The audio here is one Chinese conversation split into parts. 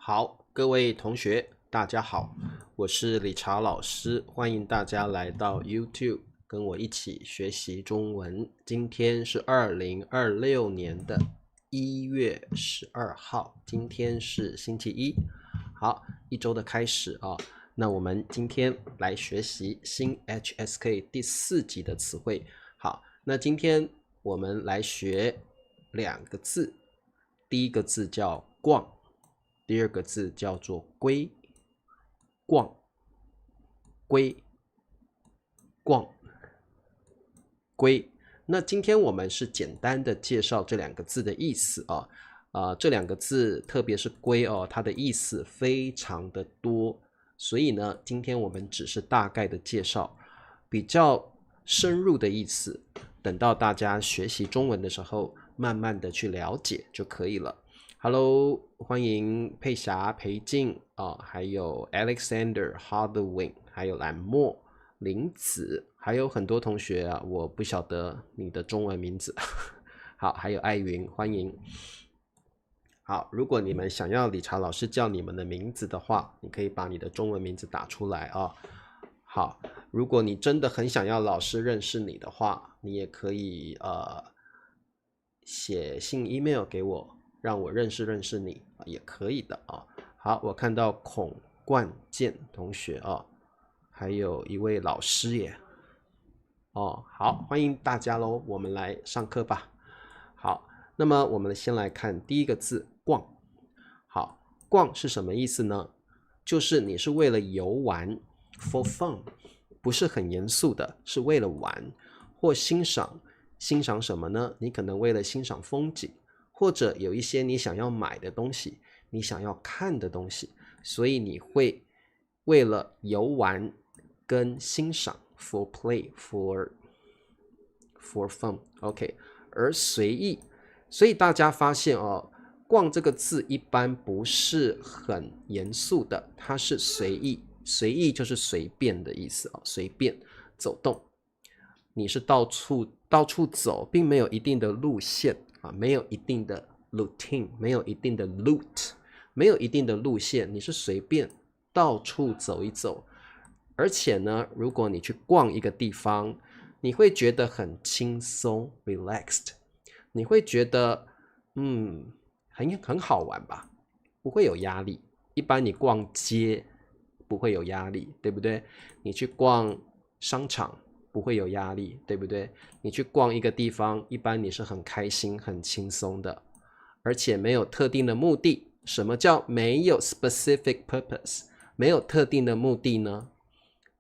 好，各位同学，大家好，我是理查老师，欢迎大家来到 YouTube， 跟我一起学习中文。今天是2026年的1月12号，今天是星期一。好，一周的开始啊。那我们今天来学习新 HSK 第4集的词汇。好，那今天我们来学2个字，第一个字叫逛，第二个字叫做归。逛，归，逛，归。那今天我们是简单的介绍这2个字的意思啊。这2个字特别是归哦，它的意思非常的多，所以呢，今天我们只是大概的介绍，比较深入的意思，等到大家学习中文的时候，慢慢的去了解就可以了。Hello， 欢迎佩霞、裴静还有 Alexander、Hardwin， 还有蓝墨、林子，还有很多同学啊，我不晓得你的中文名字。好，还有艾云，欢迎。好，如果你们想要理查老师叫你们的名字的话，你可以把你的中文名字打出来啊。好，如果你真的很想要老师认识你的话，你也可以写信 email 给我，让我认识你也可以的啊。好，我看到孔冠健同学还有一位老师耶。好，欢迎大家咯，我们来上课吧。好，那么我们先来看第一个字逛。好，逛是什么意思呢？就是你是为了游玩 for fun， 不是很严肃的，是为了玩或欣赏什么呢？你可能为了欣赏风景，或者有一些你想要买的东西，你想要看的东西，所以你会为了游玩跟欣赏 for play for fun OK， 而随意，所以大家发现逛这个字一般不是很严肃的，它是随意，随意就是随便的意思随便走动，你是到处走，并没有一定的路线没有一定的 routine， 没有一定的 route， 没有一定的路线，你是随便到处走一走。而且呢，如果你去逛一个地方，你会觉得很轻松 relaxed， 你会觉得很好玩吧，不会有压力。一般你逛街不会有压力，对不对？你去逛商场不会有压力，对不对？你去逛一个地方，一般你是很开心很轻松的，而且没有特定的目的。什么叫没有 specific purpose？ 没有特定的目的呢？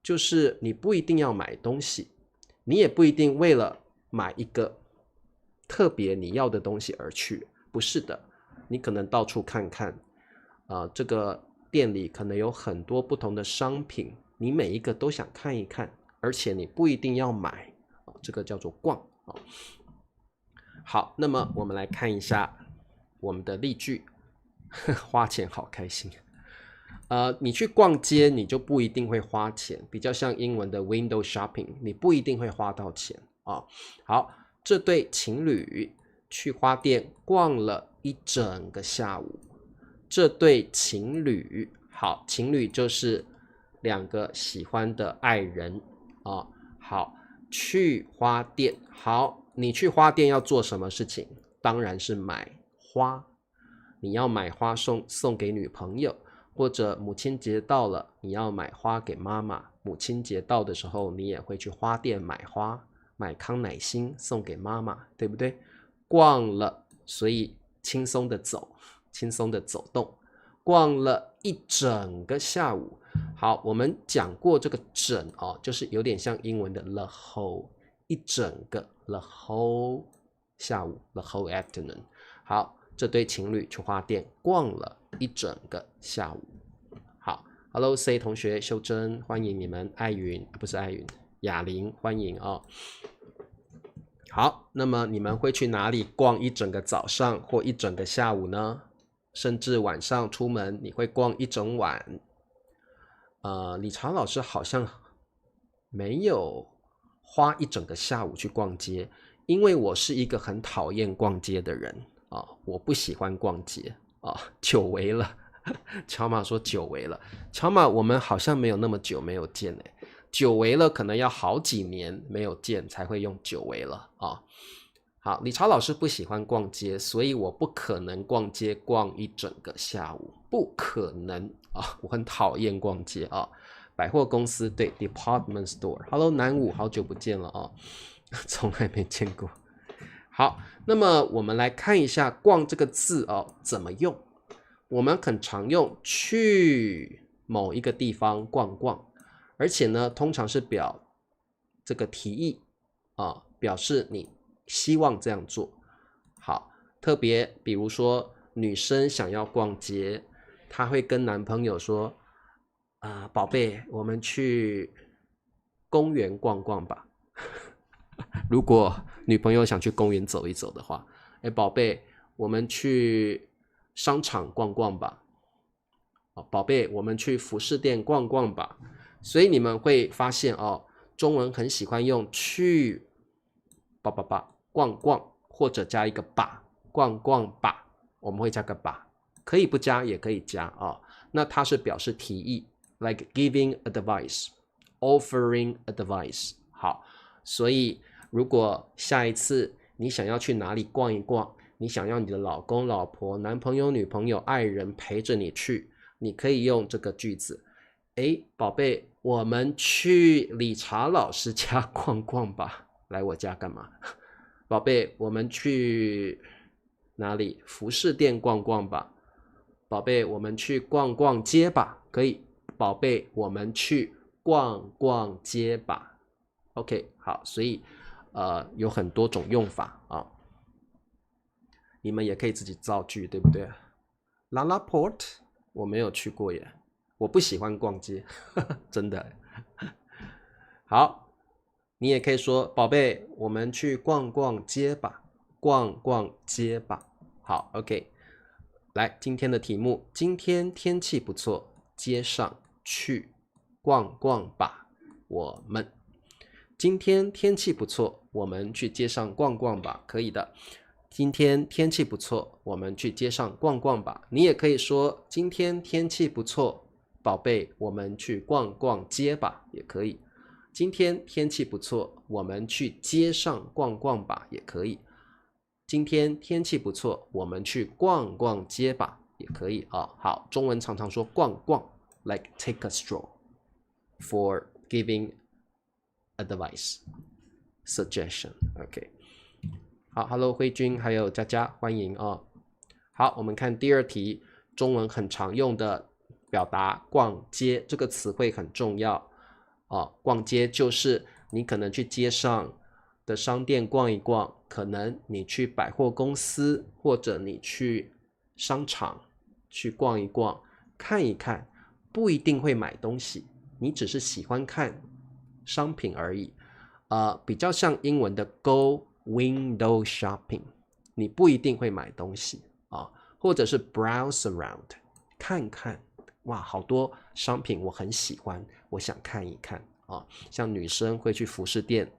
就是你不一定要买东西，你也不一定为了买一个特别你要的东西而去，不是的，你可能到处看看这个店里可能有很多不同的商品，你每一个都想看一看，而且你不一定要买这个叫做逛好，那么我们来看一下我们的例句。花钱好开心。你去逛街你就不一定会花钱，比较像英文的 window shopping， 你不一定会花到钱好，这对情侣去花店逛了一整个下午。这对情侣，好，情侣就是2个喜欢的爱人好，去花店。好，你去花店要做什么事情？当然是买花。你要买花送给女朋友，或者母亲节到了，你要买花给妈妈。母亲节到的时候，你也会去花店买花，买康乃馨送给妈妈，对不对？逛了，所以轻松的走，轻松的走动，逛了一整个下午。好，我们讲过这个整就是有点像英文的 the whole， 一整个 the whole 下午 the whole afternoon。 好，这对情侣去花店逛了一整个下午。好 ，Hello C 同学、秀珍，欢迎你们，艾云不是艾云，雅玲，欢迎好，那么你们会去哪里逛一整个早上或一整个下午呢？甚至晚上出门你会逛一整晚？理查老师好像没有花一整个下午去逛街，因为我是一个很讨厌逛街的人我不喜欢逛街久违了乔玛说久违了，乔玛我们好像没有那么久没有见诶，久违了可能要好几年没有见才会用久违了啊。好，理查老师不喜欢逛街，所以我不可能逛街逛一整个下午，不可能啊！我很讨厌逛街啊。百货公司对 ，department store。Hello， 南武，好久不见了啊，从来没见过。好，那么我们来看一下逛这个字哦怎么用。我们很常用去某一个地方逛逛，而且呢，通常是表这个提议啊，表示你希望这样做。好，特别比如说女生想要逛街，她会跟男朋友说宝贝，我们去公园逛逛吧。如果女朋友想去公园走一走的话，宝贝，我们去商场逛逛吧。宝贝，我们去服饰店逛逛吧。所以你们会发现哦，中文很喜欢用去逛逛，或者加一个吧，逛逛吧，我们会加个吧，可以不加也可以加哦。那它是表示提议 ，like giving advice, offering advice。好，所以如果下一次你想要去哪里逛一逛，你想要你的老公、老婆、男朋友、女朋友、爱人陪着你去，你可以用这个句子。宝贝，我们去理查老师家逛逛吧。来我家干嘛？宝贝，我们去哪里？服饰店逛逛吧。宝贝，我们去逛逛街吧。可以。宝贝，我们去逛逛街吧。OK， 好，所以有很多种用法啊，你们也可以自己造句，对不对？Lala Port 我没有去过耶，我不喜欢逛街，真的。好，你也可以说，宝贝，我们去逛逛街吧，逛逛街吧。好 ，OK。来，今天的题目，今天天气不错，街上去逛逛吧，我们。今天天气不错，我们去街上逛逛吧，可以的。今天天气不错，我们去街上逛逛吧。你也可以说，今天天气不错，宝贝，我们去逛逛街吧，也可以。今天天气不错，我们去街上逛逛吧，也可以。今天天气不错，我们去逛逛街吧，也可以啊。好，中文常常说逛逛 ，like take a stroll for giving advice, suggestion. OK， 好 ，Hello 慧君还有佳佳，欢迎啊。好，我们看第二题，中文很常用的表达逛街这个词汇很重要啊。逛街就是你可能去街上的商店逛一逛，可能你去百货公司或者你去商场去逛一逛，看一看，不一定会买东西，你只是喜欢看商品而已。比较像英文的 go window shopping， 你不一定会买东西啊，或者是 browse around， 看看，哇，好多商品我很喜欢，我想看一看啊。像女生会去服饰店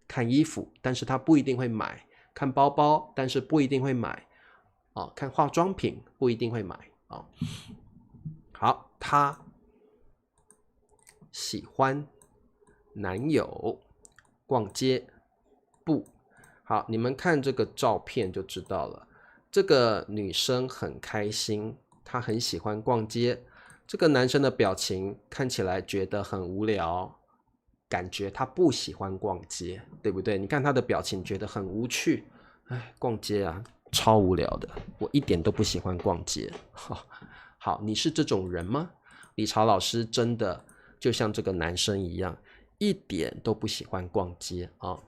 看衣服，但是她不一定会买；看包包，但是不一定会买啊；看化妆品不一定会买啊。好，她喜欢男友逛街不好，你们看这个照片就知道了。这个女生很开心，她很喜欢逛街。这个男生的表情看起来觉得很无聊，感觉他不喜欢逛街，对不对？你看他的表情觉得很无趣，哎，逛街啊，超无聊的，我一点都不喜欢逛街。好，你是这种人吗？理查老师真的就像这个男生一样，一点都不喜欢逛街啊。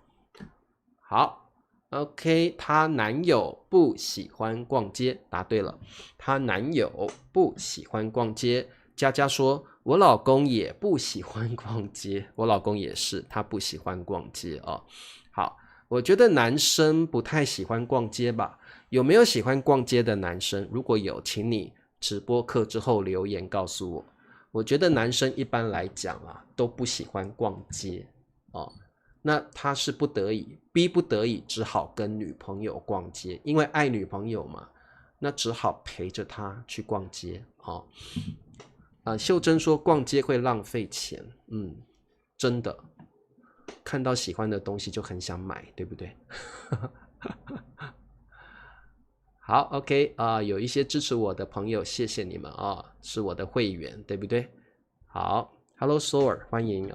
好 ，OK， 她男友不喜欢逛街，答对了。她男友不喜欢逛街。佳佳说：“我老公也不喜欢逛街，我老公也是，他不喜欢逛街哦。”好，我觉得男生不太喜欢逛街吧？有没有喜欢逛街的男生？如果有，请你直播课之后留言告诉我。我觉得男生一般来讲啊，都不喜欢逛街哦。那他是不得已，逼不得已，只好跟女朋友逛街，因为爱女朋友嘛。那只好陪着他去逛街秀珍说逛街会浪费钱，真的，看到喜欢的东西就很想买，对不对？好 ，OK 有一些支持我的朋友，谢谢你们是我的会员，对不对？好 ，Hello Soar， 欢迎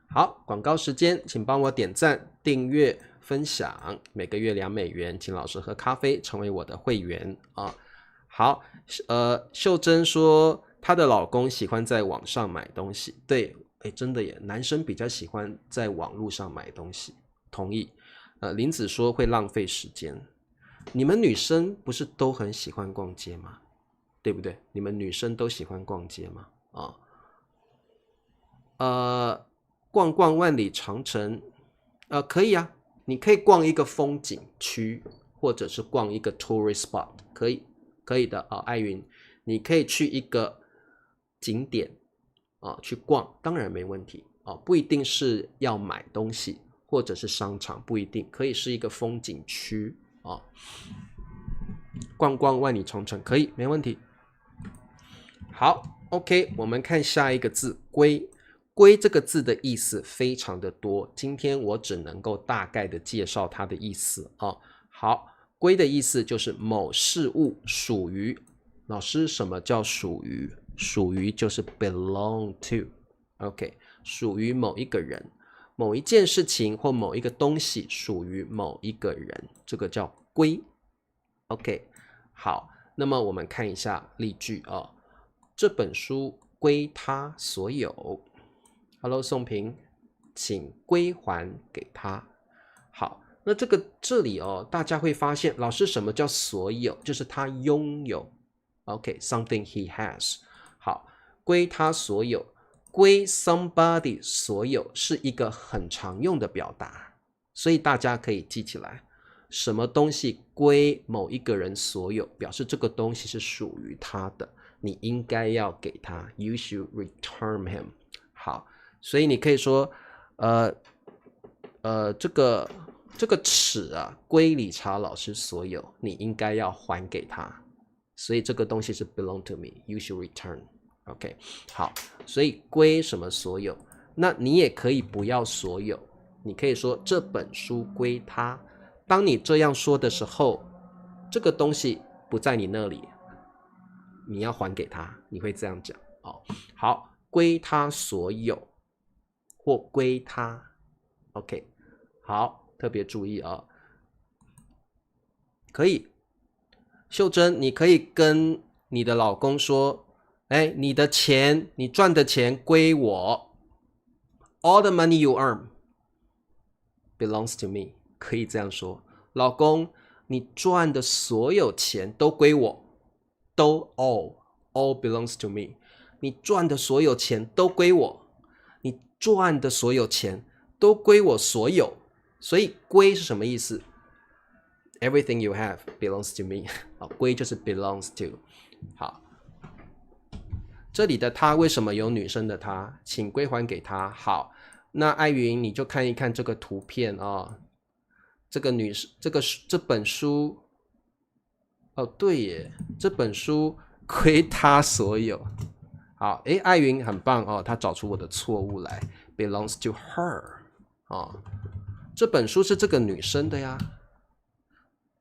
好，广告时间，请帮我点赞、订阅、分享，每个月$2，请老师喝咖啡，成为我的会员好，秀珍说她的老公喜欢在网上买东西，对，真的耶，男生比较喜欢在网络上买东西，同意。林子说会浪费时间，你们女生不是都很喜欢逛街吗？对不对？你们女生都喜欢逛街吗？逛逛万里长城，可以啊，你可以逛一个风景区，或者是逛一个 tourist spot， 可以的艾云，你可以去一个景点去逛，当然没问题不一定是要买东西，或者是商场，不一定，可以是一个风景区逛逛万里长城可以，没问题。好 ，OK， 我们看下一个字“归”。归这个字的意思非常的多，今天我只能够大概的介绍它的意思好，归的意思就是某事物属于。老师，什么叫属于？属于就是 belong to，OK， 属于某一个人、某一件事情或某一个东西属于某一个人，这个叫归。OK， 好，那么我们看一下例句这本书归他所有。Hello， 宋平，请归还给他。好，那这里大家会发现，老师什么叫所有？就是他拥有。OK，something he has。好，归他所有，归 somebody 所有是一个很常用的表达，所以大家可以记起来，什么东西归某一个人所有，表示这个东西是属于他的，你应该要给他。You should return him。好。所以你可以说，这个尺归理查老师所有，你应该要还给他。所以这个东西是 belong to me， you should return。OK， 好，所以归什么所有？那你也可以不要所有，你可以说这本书归他。当你这样说的时候，这个东西不在你那里，你要还给他，你会这样讲好，归他所有。或归他 ，OK， 好，特别注意可以，秀珍，你可以跟你的老公说，你的钱，你赚的钱归我 ，All the money you earn belongs to me， 可以这样说，老公，你赚的所有钱都归我，都 all belongs to me， 你赚的所有钱都归我。赚的所有钱都归我所有，所以归是什么意思？ Everything you have belongs to me 归就是 belongs to。 好，这里的他为什么有女生的他？请归还给他。好，那艾云你就看一看这个图片这本书对耶，这本书归他所有。好，艾云很棒他找出我的错误来 ，belongs to her 这本书是这个女生的呀，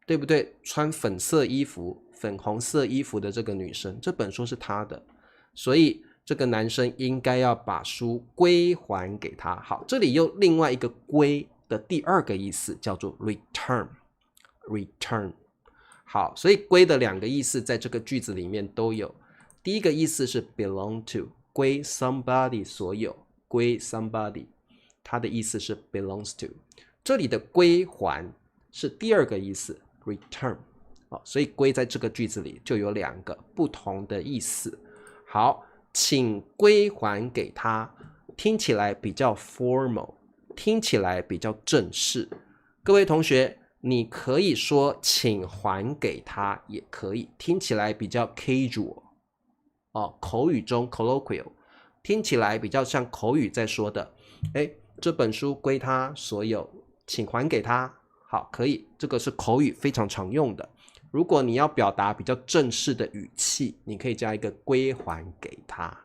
对不对？穿粉色衣服、粉红色衣服的这个女生，这本书是她的，所以这个男生应该要把书归还给她。好，这里又另外一个归的第二个意思叫做 return。好，所以归的两个意思在这个句子里面都有。第一个意思是 belong to， 归 somebody 所有，归 somebody， 它的意思是 belongs to。这里的归还是第二个意思 return，所以归在这个句子里就有两个不同的意思。好，请归还给他，听起来比较 formal， 听起来比较正式。各位同学，你可以说请还给他，也可以，听起来比较 casual。口语中 colloquial， 听起来比较像口语在说的。这本书归他所有，请还给他。好，可以，这个是口语非常常用的。如果你要表达比较正式的语气，你可以加一个归还给他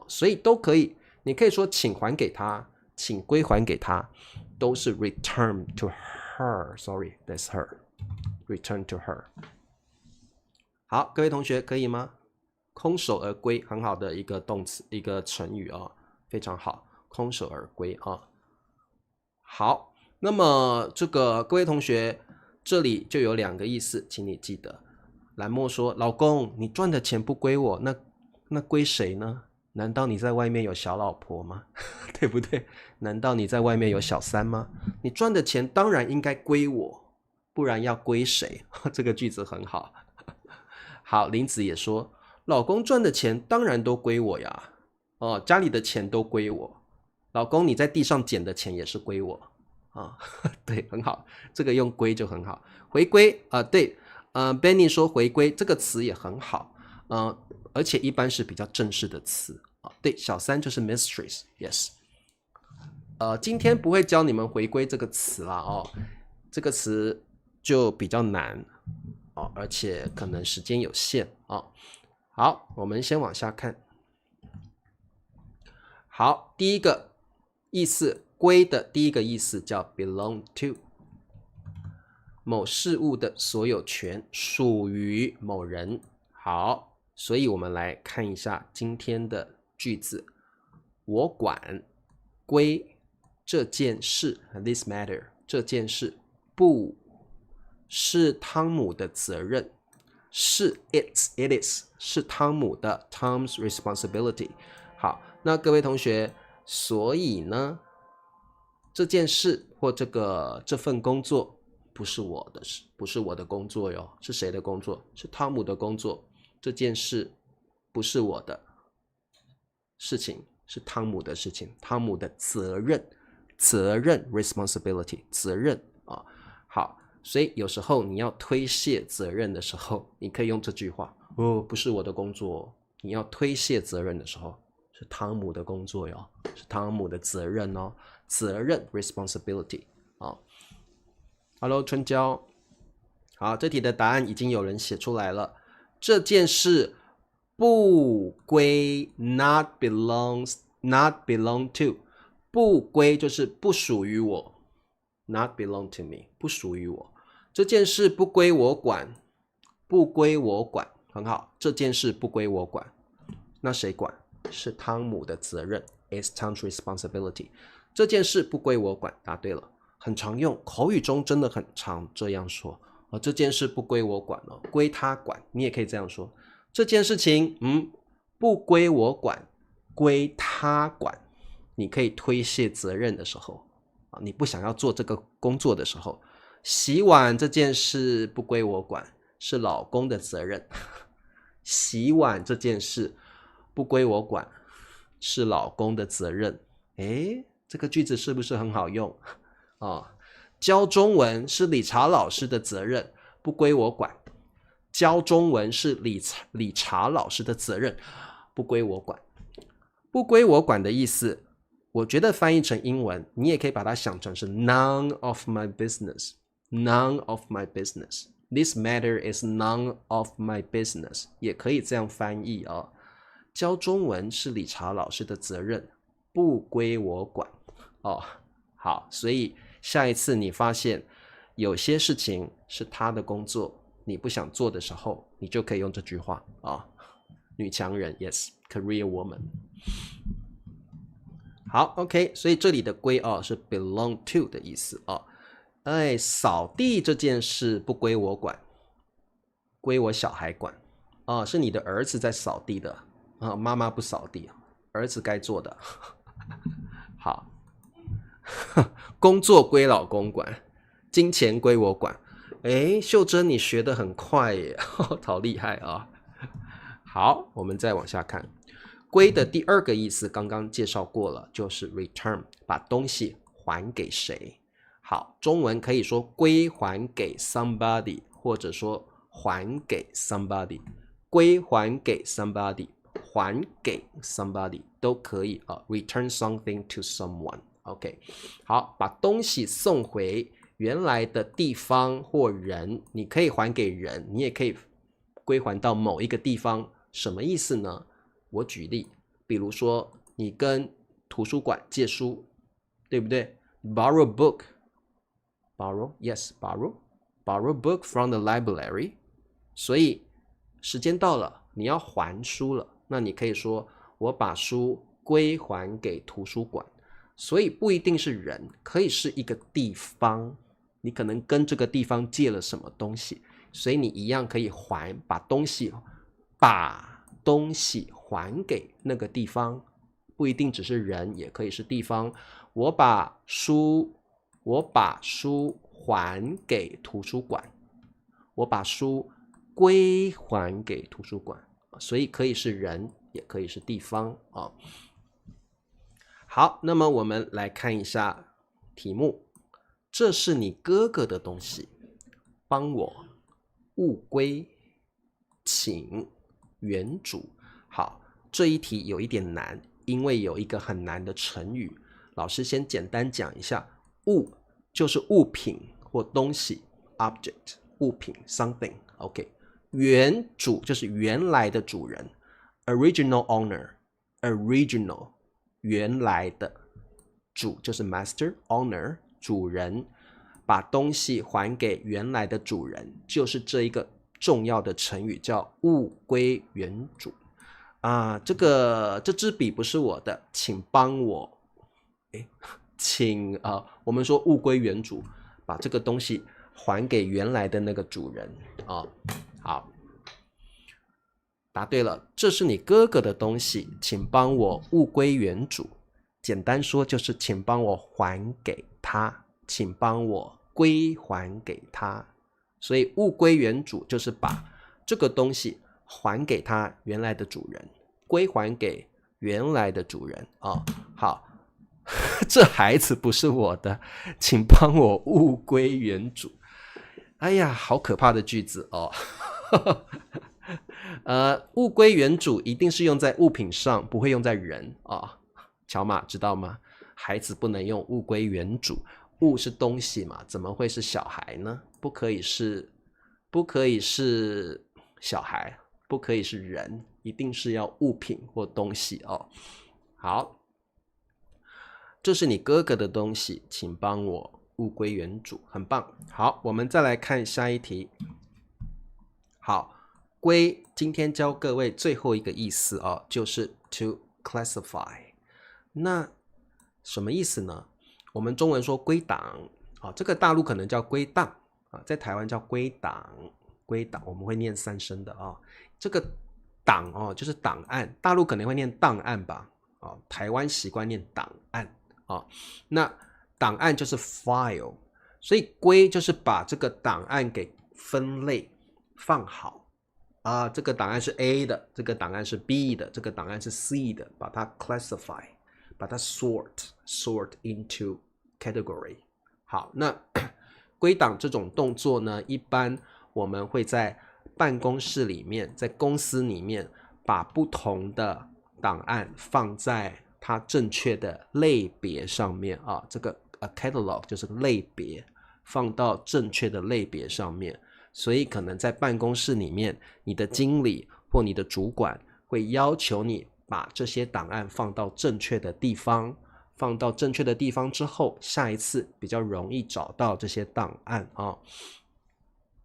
所以都可以。你可以说请还给他，请归还给他，都是 return to her. Sorry, that's her. Return to her. 好，各位同学可以吗？空手而归，很好的一个动词，一个成语非常好，空手而归好，那么这个各位同学，这里就有2个意思，请你记得。兰墨说：“老公，你赚的钱不归我，那归谁呢？难道你在外面有小老婆吗？对不对？难道你在外面有小三吗？你赚的钱当然应该归我，不然要归谁？”这个句子很好。好，林子也说：“老公赚的钱当然都归我呀，家里的钱都归我。老公你在地上捡的钱也是归我对，很好，这个用归就很好。回归对，Benny 说回归这个词也很好而且一般是比较正式的词对，小三就是 mistress, yes。今天不会教你们回归这个词啦这个词就比较难而且可能时间有限好，我们先往下看。好，第一个意思，归的第一个意思叫 belong to， 某事物的所有权属于某人。好，所以我们来看一下今天的句子。我管归这件事 this matter 这件事不是汤姆的责任，是 it is 是汤姆的 Tom's responsibility。好，那各位同学，所以呢，这件事或这份工作不是我的事，不是我的工作哟，是谁的工作？是汤姆的工作。这件事不是我的事情，是汤姆的事情，汤姆的责任 responsibility 责任好，所以有时候你要推卸责任的时候，你可以用这句话不是我的工作。你要推卸责任的时候，是汤姆的工作哟，是汤姆的责任责任 responsibility Hello 春娇，好，这题的答案已经有人写出来了。这件事不归 not belong to， 不归就是不属于我， not belong to me 不属于我。这件事不归我管，不归我管，很好，这件事不归我管，那谁管？是汤姆的责任 It's Tom's responsibility。 这件事不归我管，答对了，很常用，口语中真的很常这样说这件事不归我管归他管，你也可以这样说，这件事情不归我管，归他管。你可以推卸责任的时候你不想要做这个工作的时候，洗碗这件事不归我管，是老公的责任洗碗这件事不归我管，是老公的责任。这个句子是不是很好用教中文是理查老师的责任，不归我管。教中文是理查老师的责任，不归我管。不归我管的意思，我觉得翻译成英文，你也可以把它想成是 none of my business. None of my business. This matter is none of my business. 也可以这样翻译教中文是理查老师的责任，不归我管好，所以下一次你发现有些事情是他的工作，你不想做的时候，你就可以用这句话女强人 yes career woman。 好 OK， 所以这里的归是 belong to 的意思扫地这件事不归我管，归我小孩管是你的儿子在扫地的妈妈不扫地，儿子该做的好工作归老公管，金钱归我管。秀珍你学得很快耶好厉害好，我们再往下看。归的第二个意思刚刚介绍过了，就是 return， 把东西还给谁。好，中文可以说归还给 somebody， 或者说还给 somebody， 归还给 somebody， 还给 somebody 都可以return something to someone OK， 好，把东西送回原来的地方或人，你可以还给人，你也可以归还到某一个地方，什么意思呢？我举例，比如说你跟图书馆借书，对不对？ Borrow book, borrow, yes, borrow book from the library。 所以时间到了，你要还书了，那你可以说我把书归还给图书馆。所以不一定是人，可以是一个地方，你可能跟这个地方借了什么东西，所以你一样可以把东西还给那个地方，不一定只是人，也可以是地方。我把书还给图书馆，我把书归还给图书馆，所以可以是人，也可以是地方啊。好，那么我们来看一下题目。这是你哥哥的东西，帮我物归，请原主。好，这一题有一点难，因为有一个很难的成语，老师先简单讲一下。物就是物品或东西 object， 物品 something， OK。 原主就是原来的主人 original owner， original 原来的，主就是 master， owner 主人，把东西还给原来的主人，就是这一个重要的成语，叫物归原主啊。这支笔不是我的，请帮我，我们说物归原主，把这个东西还给原来的那个主人啊。好，答对了，这是你哥哥的东西，请帮我物归原主。简单说就是请帮我还给他，请帮我归还给他。所以物归原主就是把这个东西还给他原来的主人，归还给原来的主人啊。好，这孩子不是我的，请帮我物归原主。哎呀，好可怕的句子哦。物归原主一定是用在物品上，不会用在人啊。乔玛知道吗？孩子不能用物归原主，物是东西嘛，怎么会是小孩呢？不可以是小孩，不可以是人，一定是要物品或东西哦。好，这是你哥哥的东西，请帮我物归原主，很棒。好，我们再来看下一题。好，归今天教各位最后一个意思哦，就是 to classify。那什么意思呢？我们中文说归档啊，这个大陆可能叫归档啊，在台湾叫归档。归档我们会念三声的啊。这个档哦，就是档案，大陆可能会念档案吧，啊，台湾习惯念档案啊。那档案就是 file， 所以归就是把这个档案给分类放好啊。这个档案是 A 的，这个档案是 B 的，这个档案是 C 的，把它 classify。把它 sort into category。 好，那归档这种动作呢，一般我们会在办公室里面，在公司里面，把不同的档案放在它正确的类别上面啊。这个 catalog 就是类别，放到正确的类别上面。所以可能在办公室里面，你的经理或你的主管会要求你把这些档案放到正确的地方，放到正确的地方之后，下一次比较容易找到这些档案啊。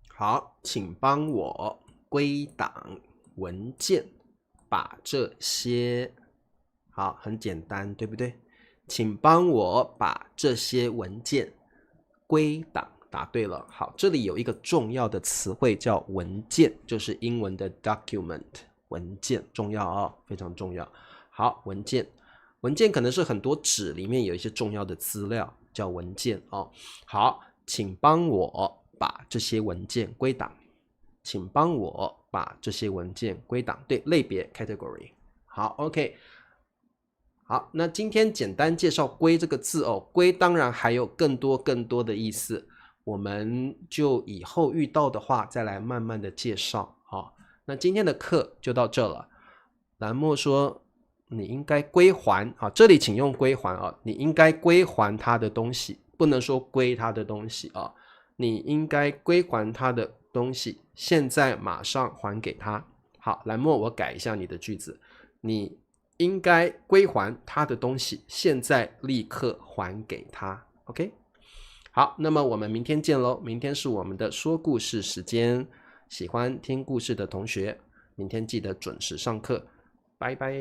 好，请帮我归档文件，把这些，好，很简单，对不对？请帮我把这些文件归档，答对了。好，这里有一个重要的词汇叫文件，就是英文的 document。文件重要哦，非常重要。好，文件可能是很多纸里面有一些重要的资料，叫文件哦。好，请帮我把这些文件归档，请帮我把这些文件归档，对，类别 category。 好 OK。 好，那今天简单介绍归这个字哦，归当然还有更多的意思，我们就以后遇到的话再来慢慢的介绍哦。那今天的课就到这了。蓝墨说你应该归还啊，这里请用归还啊，你应该归还他的东西，不能说归他的东西啊，你应该归还他的东西，现在马上还给他。好，来默，我改一下你的句子，你应该归还他的东西，现在立刻还给他。 OK， 好，那么我们明天见咯，明天是我们的说故事时间，喜欢听故事的同学明天记得准时上课，拜拜。